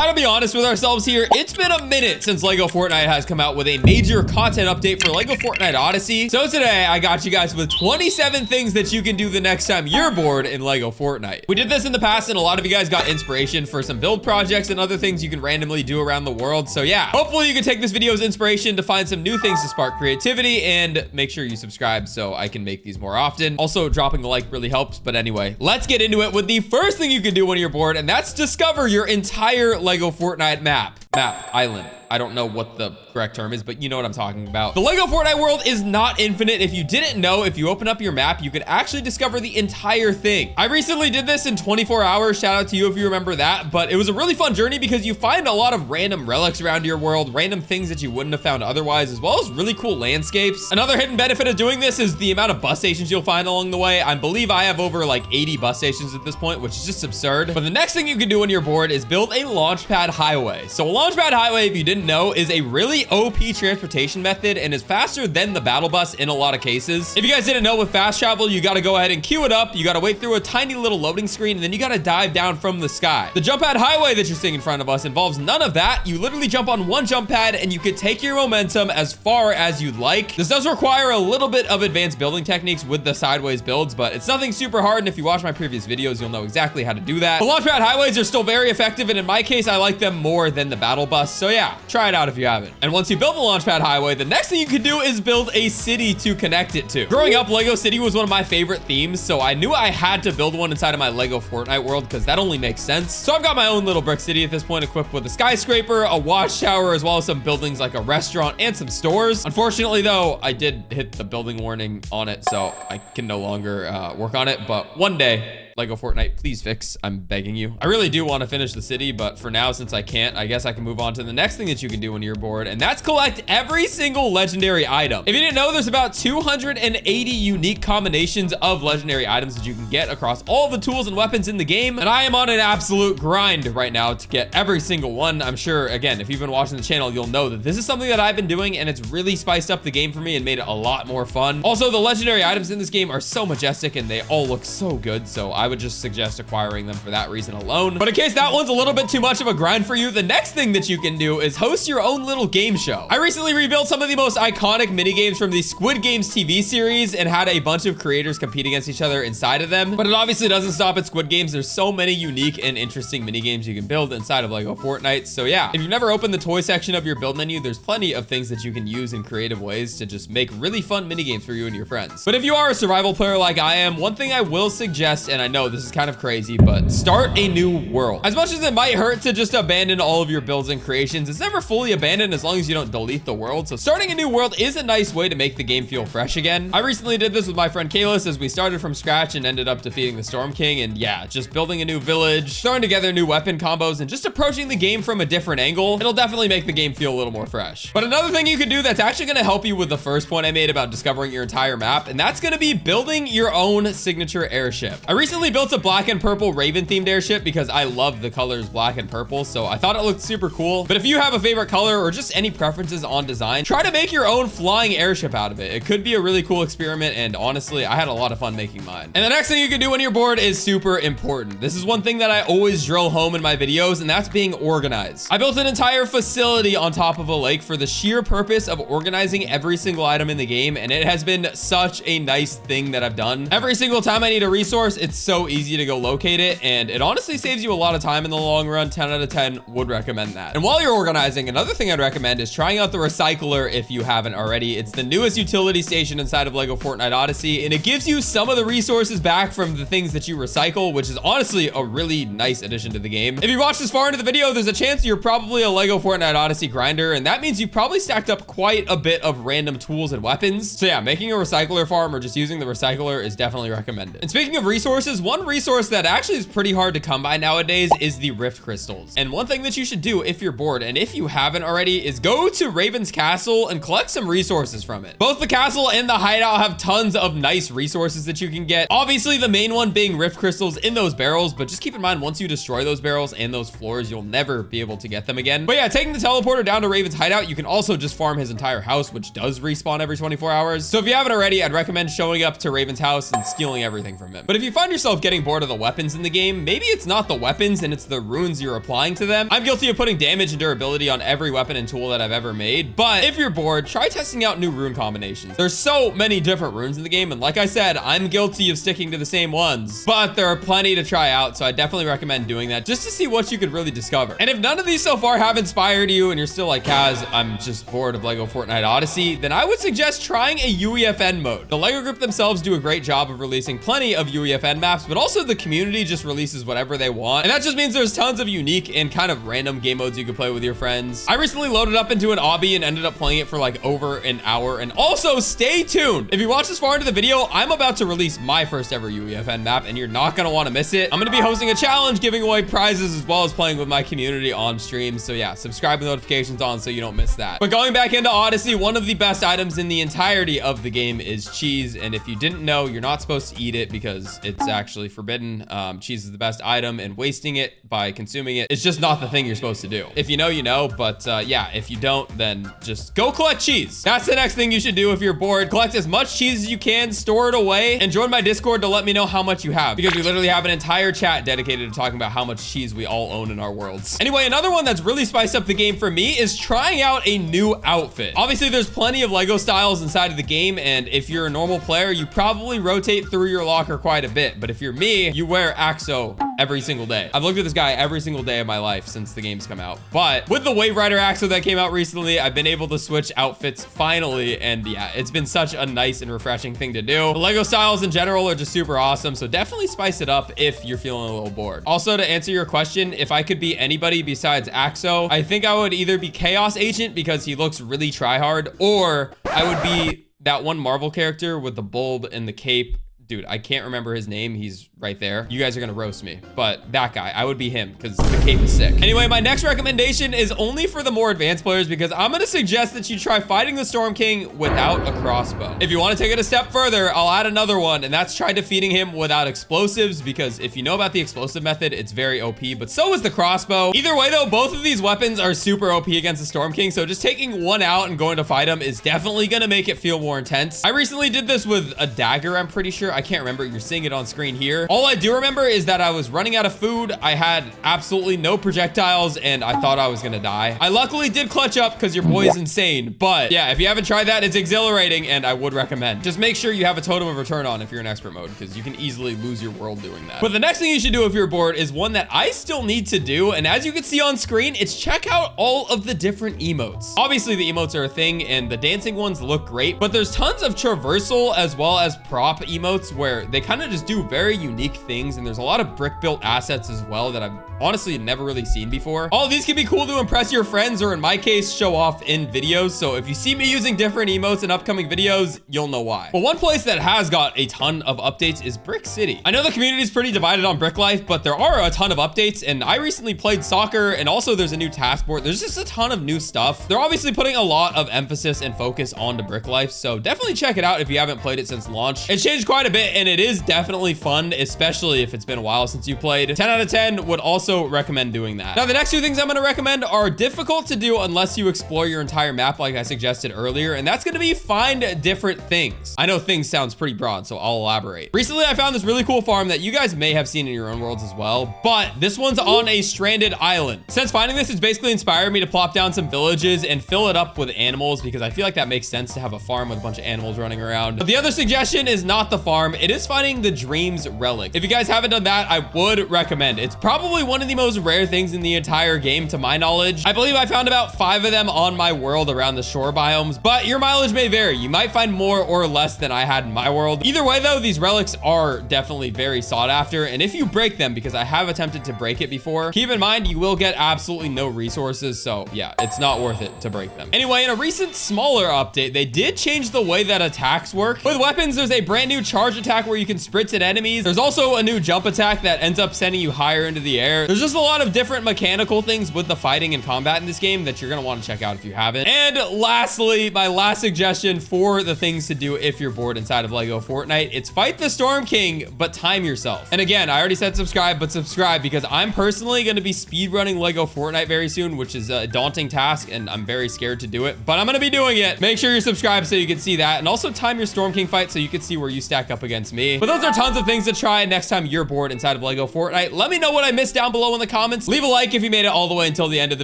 gotta be honest with ourselves here. It's been a minute since LEGO Fortnite has come out with a major content update for LEGO Fortnite Odyssey. So today I got you guys with 27 things that you can do the next time you're bored in LEGO Fortnite. We did this in the past and a lot of you guys got inspiration for some build projects and other things you can randomly do around the world. So yeah, hopefully you can take this video as inspiration to find some new things to spark creativity, and make sure you subscribe so I can make these more often. Also, dropping a like really helps. But anyway, let's get into it with the first thing you can do when you're bored, and that's discover your entire LEGO Fortnite map. Island. I don't know what the correct term is, but you know what I'm talking about. The LEGO Fortnite world is not infinite. If you didn't know, if you open up your map, you can actually discover the entire thing. I recently did this in 24 hours. Shout out to you if you remember that, but it was a really fun journey because you find a lot of random relics around your world, random things that you wouldn't have found otherwise, as well as really cool landscapes. Another hidden benefit of doing this is the amount of bus stations you'll find along the way. I believe I have over like 80 bus stations at this point, which is just absurd. But the next thing you can do when you're bored is build a launchpad highway. So a launchpad highway, if you didn't know, is a really OP transportation method and is faster than the battle bus in a lot of cases. If you guys didn't know, with fast travel, you got to go ahead and queue it up. You got to wait through a tiny little loading screen, and then you got to dive down from the sky. The jump pad highway that you're seeing in front of us involves none of that. You literally jump on one jump pad and you can take your momentum as far as you'd like. This does require a little bit of advanced building techniques with the sideways builds, but it's nothing super hard, and if you watch my previous videos, you'll know exactly how to do that. The launchpad highways are still very effective, and in my case, I like them more than the battle bus. So yeah, try it out if you haven't. And once you build the launchpad highway, the next thing you can do is build a city to connect it to. Growing up, Lego City was one of my favorite themes, so I knew I had to build one inside of my Lego Fortnite world because that only makes sense. So I've got my own little brick city at this point, equipped with a skyscraper, a watchtower, as well as some buildings like a restaurant and some stores. Unfortunately though, I did hit the building warning on it, so I can no longer work on it, but one day, LEGO Fortnite, please fix. I'm begging you. I really do want to finish the city, but for now, since I can't, I guess I can move on to the next thing that you can do when you're bored, and that's collect every single legendary item. If you didn't know, there's about 280 unique combinations of legendary items that you can get across all the tools and weapons in the game, and I am on an absolute grind right now to get every single one. I'm sure, again, if you've been watching the channel, you'll know that this is something that I've been doing, and it's really spiced up the game for me and made it a lot more fun. Also, the legendary items in this game are so majestic, and they all look so good, so I would just suggest acquiring them for that reason alone. But in case that one's a little bit too much of a grind for you, the next thing that you can do is host your own little game show. I recently rebuilt some of the most iconic mini games from the Squid Games TV series and had a bunch of creators compete against each other inside of them. But it obviously doesn't stop at Squid Games. There's so many unique and interesting mini games you can build inside of LEGO Fortnite. So yeah, if you've never opened the toy section of your build menu, there's plenty of things that you can use in creative ways to just make really fun mini games for you and your friends. But if you are a survival player like I am, one thing I will suggest, and I know this is kind of crazy, but start a new world. As much as it might hurt to just abandon all of your builds and creations, it's never fully abandoned as long as you don't delete the world. So starting a new world is a nice way to make the game feel fresh again. I recently did this with my friend Kalis as we started from scratch and ended up defeating the Storm King, and yeah, just building a new village, throwing together new weapon combos, and just approaching the game from a different angle. It'll definitely make the game feel a little more fresh. But another thing you can do that's actually going to help you with the first point I made about discovering your entire map, and that's going to be building your own signature airship. I recently built a black and purple Raven themed airship because I love the colors black and purple, so I thought it looked super cool. But if you have a favorite color or just any preferences on design, try to make your own flying airship out of it. It could be a really cool experiment, and honestly, I had a lot of fun making mine. And the next thing you can do when you're bored is super important. This is one thing that I always drill home in my videos, and that's being organized. I built an entire facility on top of a lake for the sheer purpose of organizing every single item in the game, and it has been such a nice thing that I've done. Every single time I need a resource, it's so easy to go locate it, and it honestly saves you a lot of time in the long run. 10 out of 10 would recommend that. And while you're organizing, another thing I'd recommend is trying out the recycler if you haven't already. It's the newest utility station inside of LEGO Fortnite Odyssey, and it gives you some of the resources back from the things that you recycle, which is honestly a really nice addition to the game. If you watched this far into the video, there's a chance you're probably a LEGO Fortnite Odyssey grinder, and that means you've probably stacked up quite a bit of random tools and weapons. So yeah, making a recycler farm or just using the recycler is definitely recommended. And speaking of resources, one resource that actually is pretty hard to come by nowadays is the Rift Crystals. And one thing that you should do if you're bored, and if you haven't already, is go to Raven's Castle and collect some resources from it. Both the castle and the hideout have tons of nice resources that you can get. Obviously, the main one being Rift Crystals in those barrels, but just keep in mind, once you destroy those barrels and those floors, you'll never be able to get them again. But yeah, taking the teleporter down to Raven's hideout, you can also just farm his entire house, which does respawn every 24 hours. So if you haven't already, I'd recommend showing up to Raven's house and stealing everything from him. But if you find yourself yourself getting bored of the weapons in the game, maybe it's not the weapons and it's the runes you're applying to them. I'm guilty of putting damage and durability on every weapon and tool that I've ever made, but if you're bored, try testing out new rune combinations. There's so many different runes in the game, and like I said, I'm guilty of sticking to the same ones, but there are plenty to try out, so I definitely recommend doing that just to see what you could really discover. And if none of these so far have inspired you and you're still like, Kaz, I'm just bored of LEGO Fortnite Odyssey, then I would suggest trying a UEFN mode. The LEGO group themselves do a great job of releasing plenty of UEFN maps, but also the community just releases whatever they want. And that just means there's tons of unique and kind of random game modes you can play with your friends. I recently loaded up into an obby and ended up playing it for like over an hour. And also stay tuned. If you watch this far into the video, I'm about to release my first ever UEFN map and you're not going to want to miss it. I'm going to be hosting a challenge, giving away prizes, as well as playing with my community on stream. So yeah, subscribe with notifications on so you don't miss that. But going back into Odyssey, one of the best items in the entirety of the game is cheese. And if you didn't know, you're not supposed to eat it because it's actually forbidden. Cheese is the best item, and wasting it by consuming it is just not the thing you're supposed to do. If you know, you know, but yeah, if you don't, then just go collect cheese. That's the next thing you should do if you're bored. Collect as much cheese as you can, store it away, and join my Discord to let me know how much you have, because we literally have an entire chat dedicated to talking about how much cheese we all own in our worlds. Anyway, another one that's really spiced up the game for me is trying out a new outfit. Obviously, there's plenty of LEGO styles inside of the game, and if you're a normal player, you probably rotate through your locker quite a bit. But if you're me, you wear AXO every single day. I've looked at this guy every single day of my life since the game's come out. But with the Wave Rider AXO that came out recently, I've been able to switch outfits finally. And yeah, it's been such a nice and refreshing thing to do. The LEGO styles in general are just super awesome. So definitely spice it up if you're feeling a little bored. Also, to answer your question, if I could be anybody besides AXO, I think I would either be Chaos Agent because he looks really tryhard, or I would be that one Marvel character with the bulb and the cape. Dude, I can't remember his name. He's right there. You guys are gonna roast me, but that guy, I would be him because the cape is sick. Anyway, my next recommendation is only for the more advanced players because I'm gonna suggest that you try fighting the Storm King without a crossbow. If you want to take it a step further, I'll add another one, and that's try defeating him without explosives, because if you know about the explosive method, it's very OP, but so is the crossbow. Either way though, both of these weapons are super OP against the Storm King, so just taking one out and going to fight him is definitely gonna make it feel more intense. I recently did this with a dagger, I'm pretty sure. I can't remember. You're seeing it on screen here. All I do remember is that I was running out of food. I had absolutely no projectiles and I thought I was gonna die. I luckily did clutch up because your boy is insane. But yeah, if you haven't tried that, it's exhilarating and I would recommend. Just make sure you have a totem of return on if you're in expert mode, because you can easily lose your world doing that. But the next thing you should do if you're bored is one that I still need to do. And as you can see on screen, it's check out all of the different emotes. Obviously the emotes are a thing and the dancing ones look great, but there's tons of traversal as well as prop emotes where they kind of just do very unique things, and there's a lot of brick built assets as well that I've honestly never really seen before. All of these can be cool to impress your friends, or in my case, show off in videos. So if you see me using different emotes in upcoming videos, you'll know why. But one place that has got a ton of updates is Brick City. I know the community is pretty divided on Brick Life, but there are a ton of updates, and I recently played soccer, and also there's a new task board. There's just a ton of new stuff. They're obviously putting a lot of emphasis and focus onto Brick Life, so definitely check it out if you haven't played it since launch. It's changed quite a bit, and it is definitely fun, especially if it's been a while since you played. 10 out of 10 would also recommend doing that. Now, the next two things I'm going to recommend are difficult to do unless you explore your entire map like I suggested earlier, and that's going to be find different things. I know things sounds pretty broad, so I'll elaborate. Recently, I found this really cool farm that you guys may have seen in your own worlds as well, but this one's on a stranded island. Since finding this, it's basically inspired me to plop down some villages and fill it up with animals, because I feel like that makes sense to have a farm with a bunch of animals running around. But the other suggestion is not the farm. It is finding the Dreams Relic. If you guys haven't done that, I would recommend. It's probably one of the most rare things in the entire game to my knowledge. I believe I found about 5 of them on my world around the shore biomes, but your mileage may vary. You might find more or less than I had in my world. Either way though, these relics are definitely very sought after, and if you break them, because I have attempted to break it before, keep in mind you will get absolutely no resources, so yeah, it's not worth it to break them. Anyway, in a recent smaller update, they did change the way that attacks work. With weapons, there's a brand new charge attack where you can sprint at enemies. There's also a new jump attack that ends up sending you higher into the air. There's just a lot of different mechanical things with the fighting and combat in this game that you're gonna want to check out if you haven't. And lastly, my last suggestion for the things to do if you're bored inside of Lego Fortnite, it's fight the Storm King, but time yourself. And again, I already said subscribe, but subscribe because I'm personally gonna be speedrunning Lego Fortnite very soon, which is a daunting task, and I'm very scared to do it, but I'm gonna be doing it. Make sure you're subscribed so you can see that, and also time your Storm King fight so you can see where you stack up against me. But those are tons of things to try next time you're bored inside of Lego Fortnite. Let me know what I missed down below in the comments. Leave a like if you made it all the way until the end of the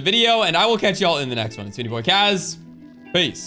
video, and I will catch y'all in the next one. It's been your boy Kaz. Peace.